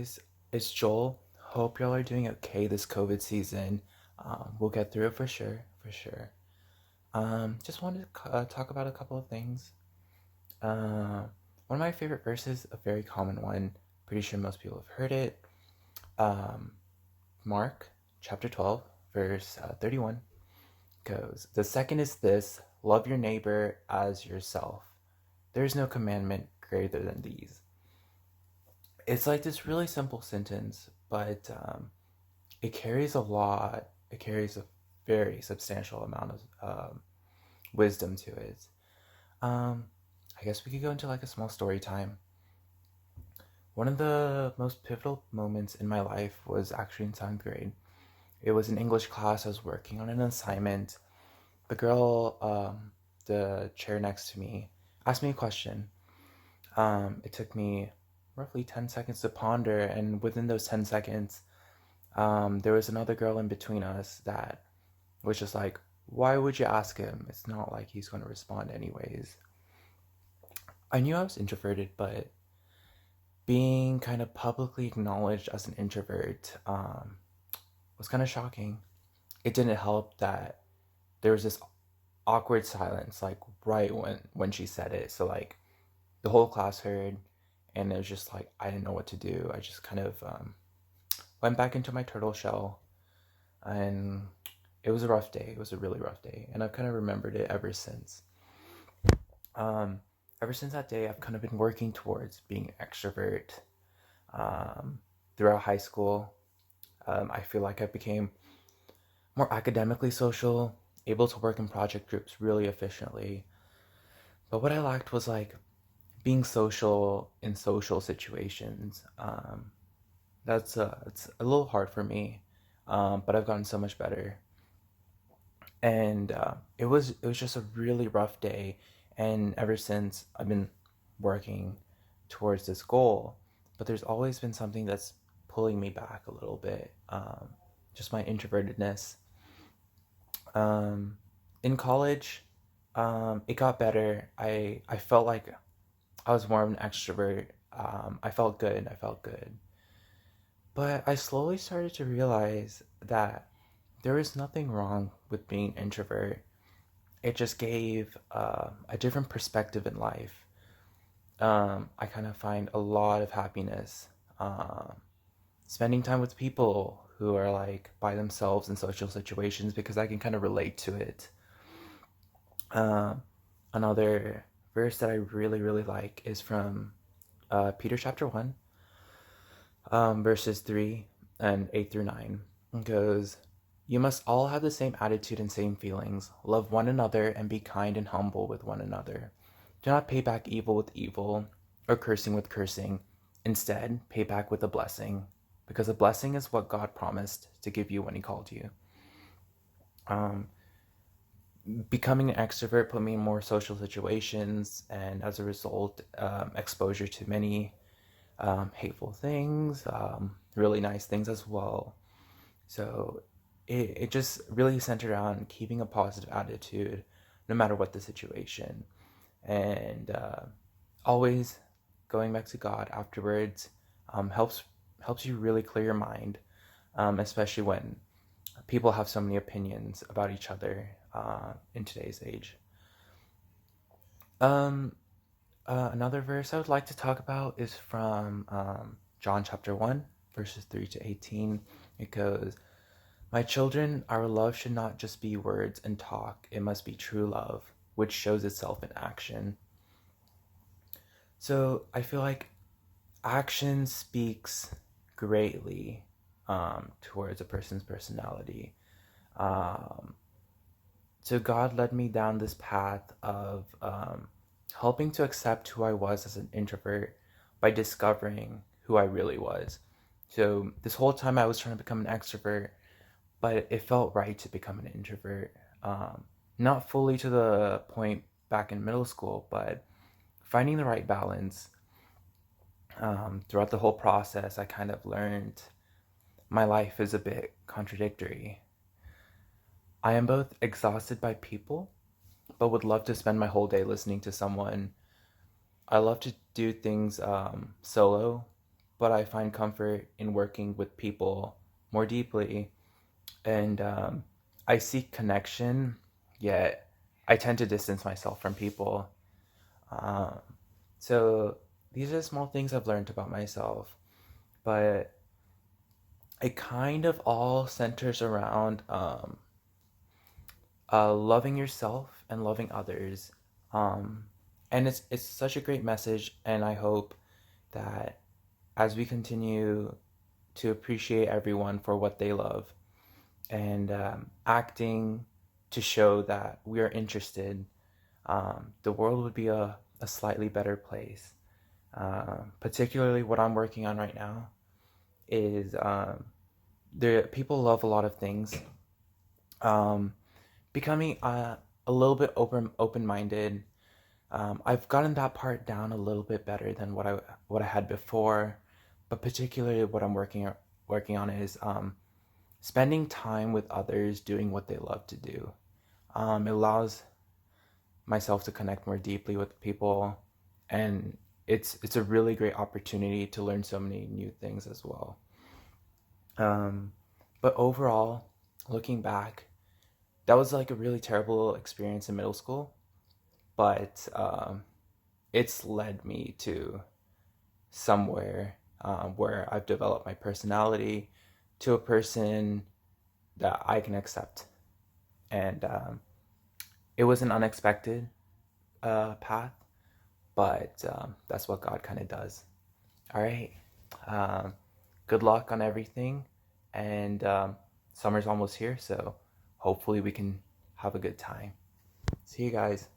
guys, it's Joel. Hope y'all are doing okay this COVID season. We'll get through it for sure, for sure. Just wanted to talk about a couple of things. Uh, One of my favorite verses, a very common one, pretty sure most people have heard it. Um, Mark chapter 12, verse 31 goes, "The second is this, love your neighbor as yourself. There is no commandment greater than these." It's like this really simple sentence, but it carries a lot. It carries a very substantial amount of wisdom to it. Um, I guess we could go into like a small story time. One of the most pivotal moments in my life was actually in 7th grade. It was an English class. I was working on an assignment. The girl, the chair next to me, asked me a question. It took me roughly 10 seconds to ponder, and within those 10 seconds, there was another girl in between us that was just like, why would you ask him? It's not like he's going to respond anyways. I knew I was introverted, but being kind of publicly acknowledged as an introvert was kind of shocking. It didn't help that there was this awkward silence, like right when she said it. So like the whole class heard, and it was just like I didn't know what to do. I just kind of went back into my turtle shell, and it was a rough day. It was a really rough day, and I've kind of remembered it ever since. Um, Ever since that day, I've kind of been working towards being an extrovert. Um, Throughout high school, I feel like I became more academically social, able to work in project groups really efficiently. But what I lacked was like being social in social situations. That's it's a little hard for me, but I've gotten so much better. And it was just a really rough day, and ever since I've been working towards this goal, but there's always been something that's pulling me back a little bit. Just my introvertedness. Um, in college, it got better. I felt like I was more of an extrovert. I felt good. I felt good. But I slowly started to realize that there is nothing wrong with being an introvert. It just gave a different perspective in life. I kind of find a lot of happiness spending time with people who are like by themselves in social situations because I can kind of relate to it. Um, Another verse that I really, really like is from Peter chapter 1, verses 3 and 8 through 9. It goes, "You must all have the same attitude and same feelings. Love one another and be kind and humble with one another. Do not pay back evil with evil or cursing with cursing. Instead, pay back with a blessing, because a blessing is what God promised to give you when He called you." Um, Becoming an extrovert put me in more social situations, and as a result, exposure to many hateful things, really nice things as well. So it just really centered on keeping a positive attitude no matter what the situation. And always going back to God afterwards helps you really clear your mind, especially when people have so many opinions about each other in today's age. Um, Another verse I would like to talk about is from John chapter 1, verses 3 to 18. It goes, "My children, our love should not just be words and talk, it must be true love, which shows itself in action." So I feel like action speaks greatly towards a person's personality. Um, so God led me down this path of helping to accept who I was as an introvert by discovering who I really was. So this whole time I was trying to become an extrovert, but it felt right to become an introvert. Not fully to the point back in middle school, but finding the right balance. Throughout the whole process, I kind of learned my life is a bit contradictory. I am both exhausted by people, but would love to spend my whole day listening to someone. I love to do things solo, but I find comfort in working with people more deeply. And I seek connection, yet I tend to distance myself from people. Um, so these are small things I've learned about myself, but it kind of all centers around loving yourself and loving others. Um, and it's such a great message, and I hope that as we continue to appreciate everyone for what they love and acting to show that we are interested, the world would be a slightly better place. Particularly what I'm working on right now is there people love a lot of things. Um, Becoming a little bit open minded. I've gotten that part down a little bit better than what I had before, but particularly what I'm working on is spending time with others doing what they love to do. It allows myself to connect more deeply with people, and it's a really great opportunity to learn so many new things as well. Um, but overall, looking back, that was like a really terrible experience in middle school, but it's led me to somewhere where I've developed my personality to a person that I can accept. And it was an unexpected path, but that's what God kind of does. All right. Um, Good luck on everything. And summer's almost here, so hopefully we can have a good time. See you guys.